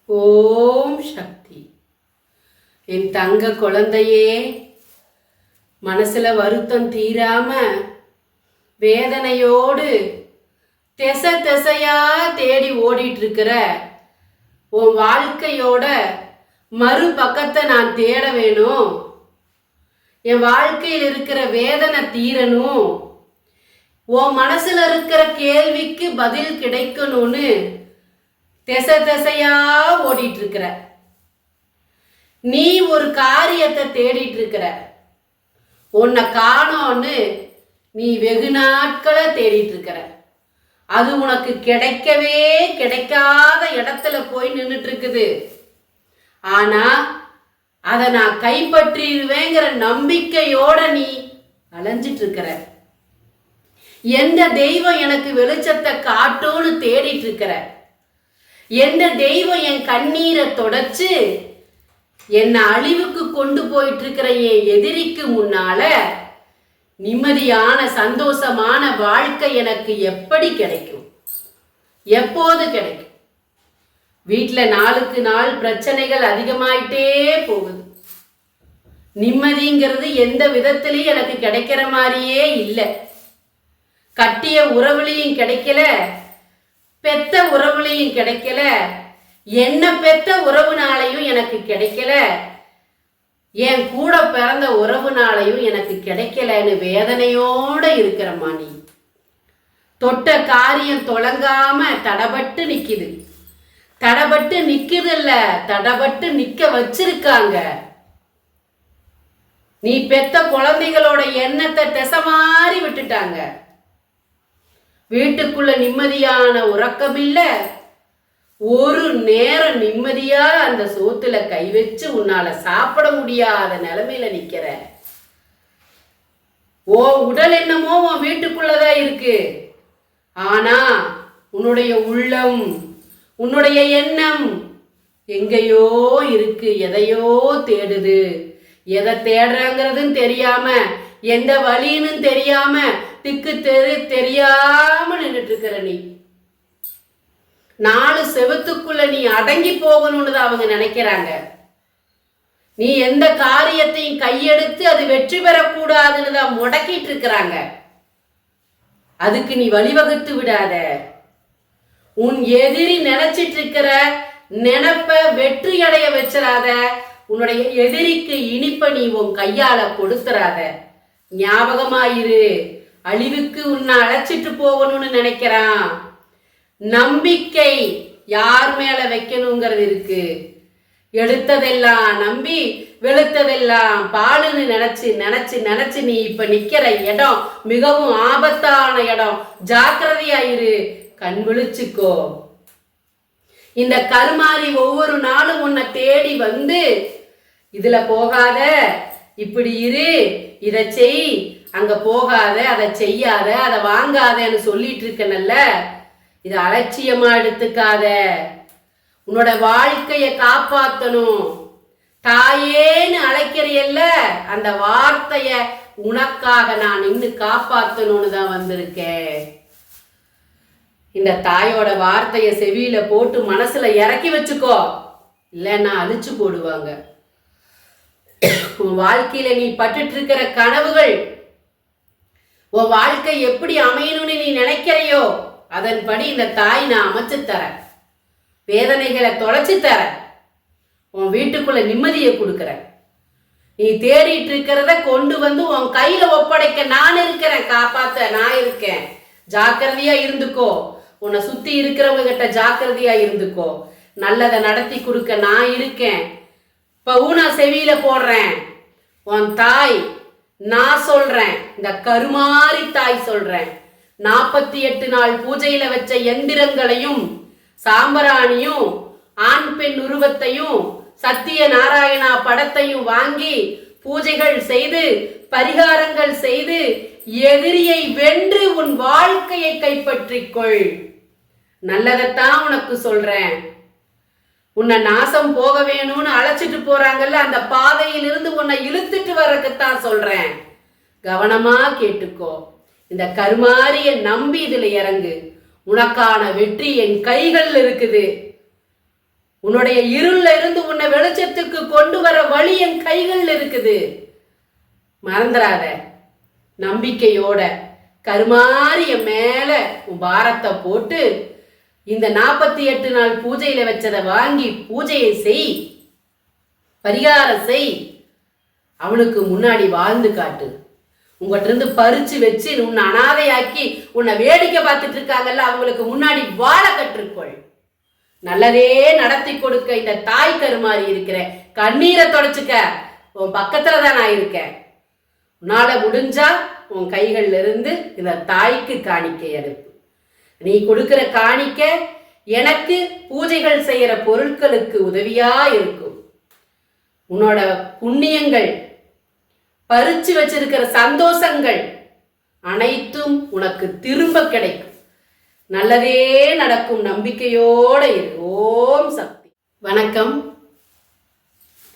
ஓம் சக்தி. என் தங்க குழந்தையே, மனசுல வருத்தம் தீராம வேதனையோடு திசை திசையா தேடி ஓடிட்டு இருக்கிற உன் வாழ்க்கையோட மறுபக்கத்தை நான் தேட வேணும். என் வாழ்க்கையில் இருக்கிற வேதனை தீரணும். உன் மனசுல இருக்கிற கேள்விக்கு பதில் கிடைக்கணும்னு திசை திசையா ஓடிட்டு இருக்கிற நீ ஒரு காரியத்தை தேடிட்டு இருக்கிற. உன்னை காணோன்னு நீ வெகு நாட்களை தேடிட்டு இருக்கிற. அது உனக்கு கிடைக்கவே கிடைக்காத இடத்துல போய் நின்றுட்டு இருக்குது. ஆனா அதை நான் கைப்பற்றிடுவேங்கிற நம்பிக்கையோட நீ அலைஞ்சிட்டு இருக்கிற. எந்த தெய்வம் எனக்கு வெளிச்சத்தை காட்டும்னு தேடிட்டு இருக்கிற. எந்த தெய்வம் என் கண்ணீரை தொடச்சு என்னை அழிவுக்கு கொண்டு போயிட்டு இருக்கிற என் எதிரிக்கு முன்னால நிம்மதியான சந்தோஷமான வாழ்க்கை எனக்கு எப்படி கிடைக்கும்? எப்போது கிடைக்கும்? வீட்டில் நாளுக்கு நாள் பிரச்சனைகள் அதிகமாயிட்டே போகுது. நிம்மதிங்கிறது எந்த விதத்திலையும் எனக்கு கிடைக்கிற மாதிரியே இல்லை. கட்டிய உறவுலையும் கிடைக்கல, பெத்த உறவுலையும் கிடைக்கல, என்ன பெத்த உறவுனாலையும் எனக்கு கிடைக்கல, என் கூட பிறந்த உறவுனாலையும் எனக்கு கிடைக்கலன்னு வேதனையோட இருக்கிறம்மா. நீ தொட்ட காரியம் தொடங்காம தடபட்டு நிக்குது. தடபட்டு நிக்குது இல்ல, தடபட்டு நிக்க வச்சிருக்காங்க. நீ பெத்த குழந்தைகளோட எண்ணத்தை திசை மாறி விட்டுட்டாங்க. வீட்டுக்குள்ள நிம்மதியான உறக்கம் இல்ல. ஒரு நேரம் நிம்மதியா அந்த சோத்துல கை வச்சு உன்னால சாப்பிட முடியாத நிலைமையில நிக்கிற. ஓ உடல் என்னமோ உன் வீட்டுக்குள்ளதான் இருக்கு. ஆனா உன்னுடைய உள்ளம், உன்னுடைய எண்ணம் எங்கேயோ இருக்கு. எதையோ தேடுது. எதை தேடுறாங்கிறதுன்னு தெரியாம, எந்த வழின்னு தெரியாம, திக்கு தெரியாம நின்றுட்டு இருக்கிற நீ. நாலு செவத்துக்குள்ள நீ அடங்கி போகணும்னு தான் அவங்க நினைக்கிறாங்க. நீ எந்த காரியத்தையும் கையெடுத்து அது வெற்றி பெறக்கூடாதுன்னு தான் முடக்கிட்டு இருக்கிறாங்க. அதுக்கு நீ வழிவகுத்து விடாத. உன் எதிரி நினைச்சிட்டு இருக்கிற நினைப்ப வெற்றி அடைய வச்சிடாத. உன்னுடைய எதிரிக்கு இனிப்ப நீ உன் கையால கொடுத்துறாத. ஞாபகமாயிரு, அழிவுக்கு உன்னை அழைச்சிட்டு போகணும்னு நினைக்கிறான். நம்பிக்கை யார் மேல வைக்கணுங்கிறது இருக்கு. எடுத்ததெல்லாம் நம்பி வெளுத்ததெல்லாம் பாலுன்னு நினைச்சு நினைச்சு நினைச்சு நீ இப்ப நிக்கிற இடம் மிகவும் ஆபத்தான இடம். ஜாக்கிரதையாயிரு, கண் விழிச்சுக்கோ. இந்த கருமாறி ஒவ்வொரு நாளும் உன்னை தேடி வந்து இதுல போகாத, இப்படி இரு, இதை செய், அங்க போகாத, அதை செய்யாத, அதை வாங்காதன்னு சொல்லிட்டு இருக்கனல்ல, இதை அலட்சியமா எடுத்துக்காத. உன்னோட வாழ்க்கைய காப்பாத்தணும். தாயேன்னு அழைக்கிறியல்ல, அந்த வார்த்தைய உனக்காக நான் நின்று காப்பாத்தணும்னு தான் வந்திருக்கேன். இந்த தாயோட வார்த்தைய செவியில போட்டு மனசுல இறக்கி வச்சுக்கோ, இல்லைன்னா அழிச்சு போடுவாங்க. உன் வாழ்க்கையில நீ பட்டுட்டு இருக்கிற கனவுகள், உன் வாழ்க்கை எப்படி அமையணும்னு நீ நினைக்கிறையோ அதன்படி இந்த தாய் நான் அமைச்சு தர. வேதனைகளை தொலைச்சு தர. உன் வீட்டுக்குள்ள நிம்மதியை கொடுக்கற. நீ தேடிட்டு இருக்கிறத கொண்டு வந்து உன் கையில ஒப்படைக்க நான் இருக்கிறேன். காப்பாத்த நான் இருக்கேன். ஜாக்கிரதையா இருந்துக்கோ. உன்னை சுத்தி இருக்கிறவங்க கிட்ட ஜாக்கிரதையா இருந்துக்கோ. நல்லதை நடத்தி கொடுக்க நான் இருக்கேன். இப்ப நான் செவியில போடுறேன். உன் தாய் நான் சொல்றேன். இந்த கருமாரி தாய் சொல்றேன். 48 நாள் பூஜையில வச்ச எந்திரங்களையும் சாம்பராணியும் ஆண் பெண் உருவத்தையும் சத்திய நாராயணா படத்தையும் வாங்கி பூஜைகள் செய்து பரிகாரங்கள் செய்து எதிரியை வென்று உன் வாழ்க்கையை கைப்பற்றிக்கொள். நல்லதைத்தான் உனக்கு சொல்றேன். உன்னை நாசம் போக வேணும்னு அழைச்சிட்டு போறாங்கல்ல, அந்த பாதையிலிருந்து உன்னை இழுத்துட்டு வர்றதுக்குத்தான் சொல்றேன். கவனமா கேட்டுக்கோ. இந்த கருமாரிய நம்பி இதுல இறங்கு. உனக்கான வெற்றி என் கைகள் இருக்குது. உன்னுடைய இருள்ல இருந்து உன்னை வெளிச்சத்துக்கு கொண்டு வர வழி என் கைகள்ல இருக்குது. மறந்துடாத. நம்பிக்கையோட கருமாரிய மேல உன் பாரத்தை போட்டு இந்த 48 நாள் பூஜையில வச்சதை வாங்கி பூஜையை செய், பரிகாரம் செய். அவனுக்கு முன்னாடி வாழ்ந்து காட்டு. உங்ககிட்ட இருந்து பறிச்சு வச்சு உன்னை அனாதையாக்கி உன்னை வேடிக்கை பார்த்துட்டு இருக்காங்கல்ல, அவங்களுக்கு முன்னாடி வாழ கற்றுக்கொள். நல்லதே நடத்தி கொடுக்க இந்த தாய் கருமாறி இருக்கிற, கண்ணீரை தொடச்சுக்க. உன் பக்கத்துல தான் நான் இருக்கேன். உன்னால முடிஞ்சா உன் கைகள்ல இருந்து இந்த தாய்க்கு காணிக்கை அனுப்பு. நீ கொடுக்கிற காணிக்கை எனக்கு பூஜைகள் செய்யற பொருட்களுக்கு உதவியா இருக்கும். உன்னோட புண்ணியங்கள், பறிச்சு வச்சிருக்கிற சந்தோஷங்கள் அனைத்தும் உனக்கு திரும்ப கிடைக்கும். நல்லதே நடக்கும் நம்பிக்கையோட இரு. ஓம் சக்தி. வணக்கம்.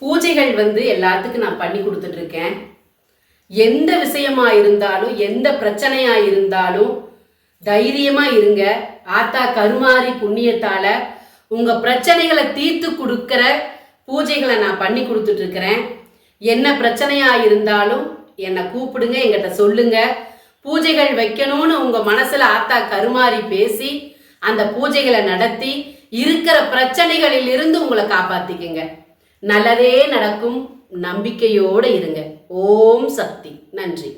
பூஜைகள் எல்லாத்துக்கும் நான் பண்ணி கொடுத்துட்டு இருக்கேன். எந்த விஷயமா இருந்தாலும், எந்த பிரச்சனையா இருந்தாலும் தைரியமா இருங்க. ஆத்தா கருமாரி புண்ணியத்தால உங்க பிரச்சனைகளை தீர்த்து கொடுக்கிற பூஜைகளை நான் பண்ணி கொடுத்துட்டு இருக்கிறேன். என்ன பிரச்சனையா இருந்தாலும் என்னை கூப்பிடுங்க, என்கிட்ட சொல்லுங்க. பூஜைகள் வைக்கணும்னு உங்க மனசுல ஆத்தா கருமாரி பேசி அந்த பூஜைகளை நடத்தி இருக்கிற பிரச்சனைகளில் இருந்து உங்களை காப்பாத்திக்கங்க. நல்லதே நடக்கும். நம்பிக்கையோடு இருங்க. ஓம் சக்தி. நன்றி.